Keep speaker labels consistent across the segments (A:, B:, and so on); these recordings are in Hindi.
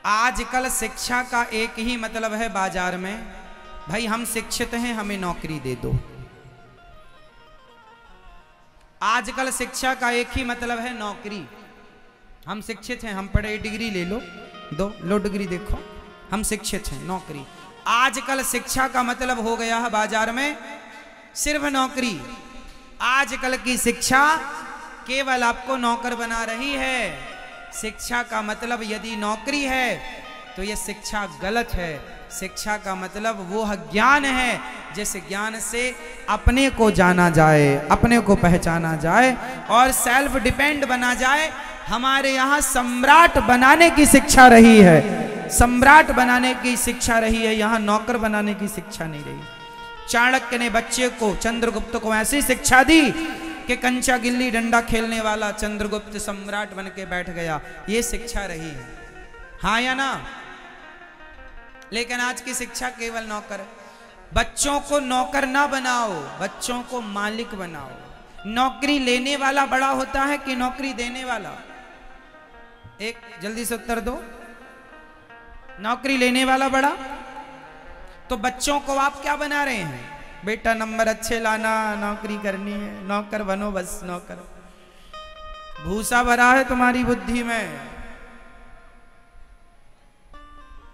A: आजकल शिक्षा का एक ही मतलब है बाजार में, भाई हम शिक्षित हैं हमें नौकरी दे दो। आजकल शिक्षा का एक ही मतलब है नौकरी। हम शिक्षित हैं, हम पढ़े, डिग्री ले लो, दो लो डिग्री, देखो हम शिक्षित हैं, नौकरी। आजकल शिक्षा का मतलब हो गया है बाजार में सिर्फ नौकरी। आजकल की शिक्षा केवल आपको नौकर बना रही है। शिक्षा का मतलब यदि नौकरी है तो यह शिक्षा गलत है। शिक्षा का मतलब वो ज्ञान है जिस ज्ञान से अपने को जाना जाए, अपने को पहचाना जाए और सेल्फ डिपेंड बना जाए। हमारे यहाँ सम्राट बनाने की शिक्षा रही है, सम्राट बनाने की शिक्षा रही है, यहाँ नौकर बनाने की शिक्षा नहीं रही। चाणक्य ने बच्चे को, चंद्रगुप्त को ऐसी शिक्षा दी कि कंचा गिल्ली डंडा खेलने वाला चंद्रगुप्त सम्राट बन के बैठ गया। ये शिक्षा रही है, हाँ या ना? लेकिन आज की शिक्षा केवल नौकर। बच्चों को नौकर ना बनाओ, बच्चों को मालिक बनाओ। नौकरी लेने वाला बड़ा होता है कि नौकरी देने वाला? एक जल्दी से उत्तर दो। नौकरी लेने वाला बड़ा। तो बच्चों को आप क्या बना रहे हैं? बेटा नंबर अच्छे लाना, नौकरी करनी है, नौकर बनो, बस नौकर। भूसा भरा है तुम्हारी बुद्धि में,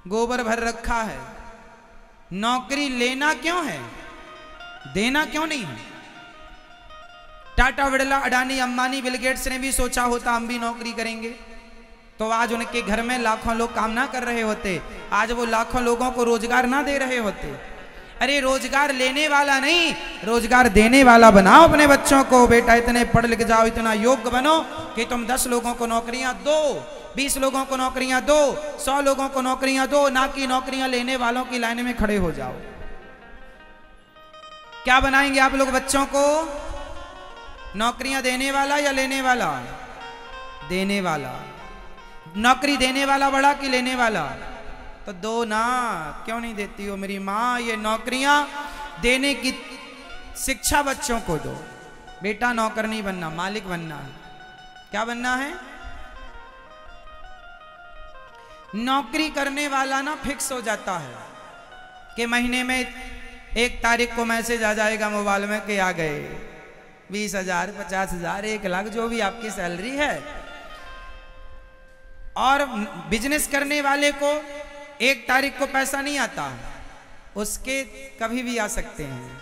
A: गोबर भर रखा है। नौकरी लेना क्यों है, देना क्यों नहीं है? टाटा, बिड़ला, अडानी, अंबानी, बिल गेट्स ने भी सोचा होता हम भी नौकरी करेंगे तो आज उनके घर में लाखों लोग काम ना कर रहे होते, आज वो लाखों लोगों को रोजगार ना दे रहे होते। अरे रोजगार लेने वाला नहीं, रोजगार देने वाला बनाओ अपने बच्चों को। बेटा इतने पढ़ लिख जाओ, इतना योग्य बनो कि तुम 10 लोगों को नौकरियां दो, 20 लोगों को नौकरियां दो, 100 लोगों को नौकरियां दो, ना कि नौकरियां लेने वालों की लाइन में खड़े हो जाओ। क्या बनाएंगे आप लोग बच्चों को? नौकरियां देने वाला या लेने वाला? देने वाला। नौकरी देने वाला बड़ा कि लेने वाला? तो दो ना, क्यों नहीं देती हो मेरी माँ? ये नौकरियां देने की शिक्षा बच्चों को दो। बेटा नौकर नहीं बनना, मालिक बनना है। क्या बनना है? नौकरी करने वाला ना फिक्स हो जाता है कि महीने में 1 तारीख को मैसेज आ जाएगा मोबाइल में कि आ गए 20,000, 50,000, 1 लाख, जो भी आपकी सैलरी है। और बिजनेस करने वाले को 1 तारीख को पैसा नहीं आता, उसके कभी भी आ सकते हैं,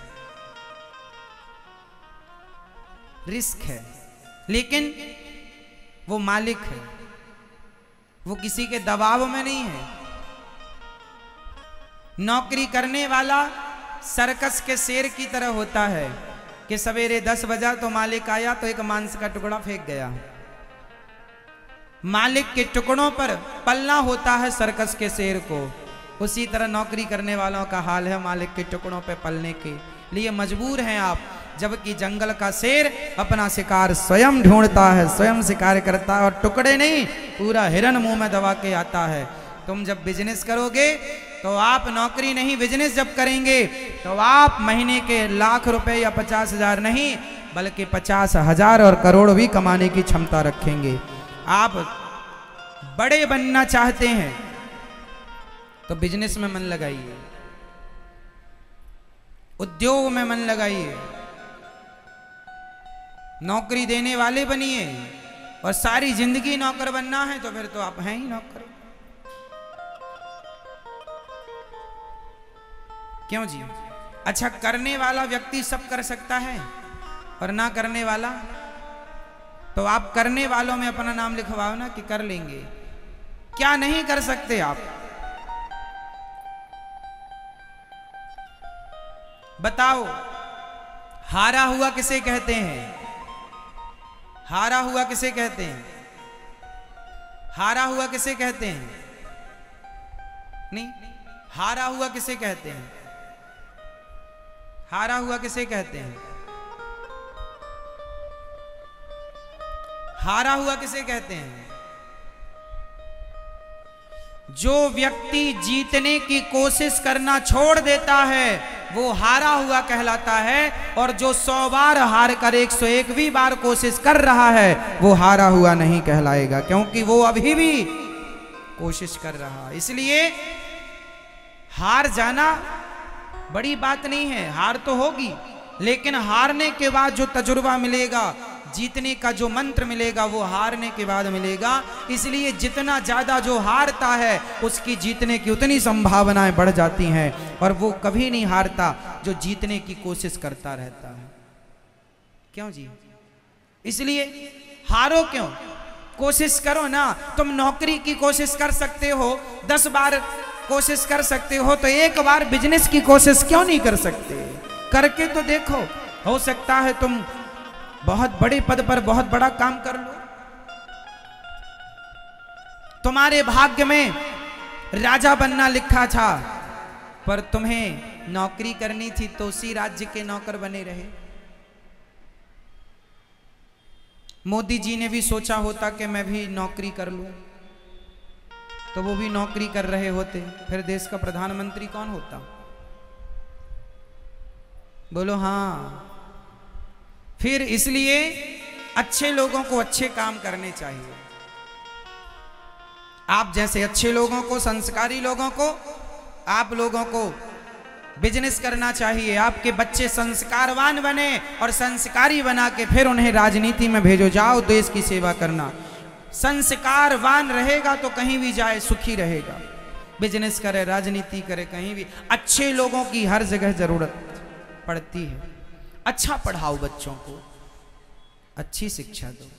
A: रिस्क है। लेकिन वो मालिक है, वो किसी के दबाव में नहीं है। नौकरी करने वाला सर्कस के शेर की तरह होता है कि सवेरे 10 बजा तो मालिक आया तो एक मांस का टुकड़ा फेंक गया। मालिक के टुकड़ों पर पलना होता है सर्कस के शेर को। उसी तरह नौकरी करने वालों का हाल है, मालिक के टुकड़ों पर पलने के लिए मजबूर हैं आप। जबकि जंगल का शेर अपना शिकार स्वयं ढूंढता है, स्वयं शिकार करता है और टुकड़े नहीं, पूरा हिरन मुंह में दबा के आता है। तुम जब बिजनेस करोगे तो आप नौकरी नहीं, बिजनेस जब करेंगे तो आप महीने के लाख रुपए या 50,000 नहीं बल्कि 50,000 और करोड़ भी कमाने की क्षमता रखेंगे। आप बड़े बनना चाहते हैं तो बिजनेस में मन लगाइए, उद्योग में मन लगाइए, नौकरी देने वाले बनिए। और सारी जिंदगी नौकर बनना है तो फिर तो आप हैं ही नौकर। क्यों जी? अच्छा, करने वाला व्यक्ति सब कर सकता है और ना करने वाला? तो आप करने वालों में अपना नाम लिखवाओ ना कि कर लेंगे। क्या नहीं कर सकते आप? बताओ। हारा हुआ किसे कहते हैं? हारा हुआ किसे कहते हैं? हारा हुआ किसे कहते हैं? नहीं, हारा हुआ किसे कहते हैं? हारा हुआ किसे कहते हैं? हारा हुआ किसे कहते हैं? जो व्यक्ति जीतने की कोशिश करना छोड़ देता है वो हारा हुआ कहलाता है, और जो 100 बार हार कर 101वीं बार कोशिश कर रहा है वो हारा हुआ नहीं कहलाएगा, क्योंकि वो अभी भी कोशिश कर रहा। इसलिए हार जाना बड़ी बात नहीं है, हार तो होगी, लेकिन हारने के बाद जो तजुर्बा मिलेगा, जीतने का जो मंत्र मिलेगा, वो हारने के बाद मिलेगा। इसलिए जितना ज्यादा जो हारता है उसकी जीतने की उतनी संभावनाएं बढ़ जाती हैं, और वो कभी नहीं हारता जो जीतने की कोशिश करता रहता है। क्यों जी? इसलिए हारो क्यों, कोशिश करो ना। तुम नौकरी की कोशिश कर सकते हो, 10 बार कोशिश कर सकते हो, तो एक बार बिजनेस की कोशिश क्यों नहीं कर सकते? करके तो देखो, हो सकता है तुम बहुत बड़े पद पर बहुत बड़ा काम कर लो। तुम्हारे भाग्य में राजा बनना लिखा था, पर तुम्हें नौकरी करनी थी, तो उसी राज्य के नौकर बने रहे। मोदी जी ने भी सोचा होता कि मैं भी नौकरी कर लूं, तो वो भी नौकरी कर रहे होते, फिर देश का प्रधानमंत्री कौन होता? बोलो हाँ। फिर इसलिए अच्छे लोगों को अच्छे काम करने चाहिए। आप जैसे अच्छे लोगों को, संस्कारी लोगों को, आप लोगों को बिजनेस करना चाहिए। आपके बच्चे संस्कारवान बने और संस्कारी बना के फिर उन्हें राजनीति में भेजो, जाओ देश की सेवा करना। संस्कारवान रहेगा तो कहीं भी जाए सुखी रहेगा, बिजनेस करे, राजनीति करे, कहीं भी। अच्छे लोगों की हर जगह जरूरत पड़ती है। अच्छा पढ़ाओ बच्चों को, अच्छी शिक्षा दो।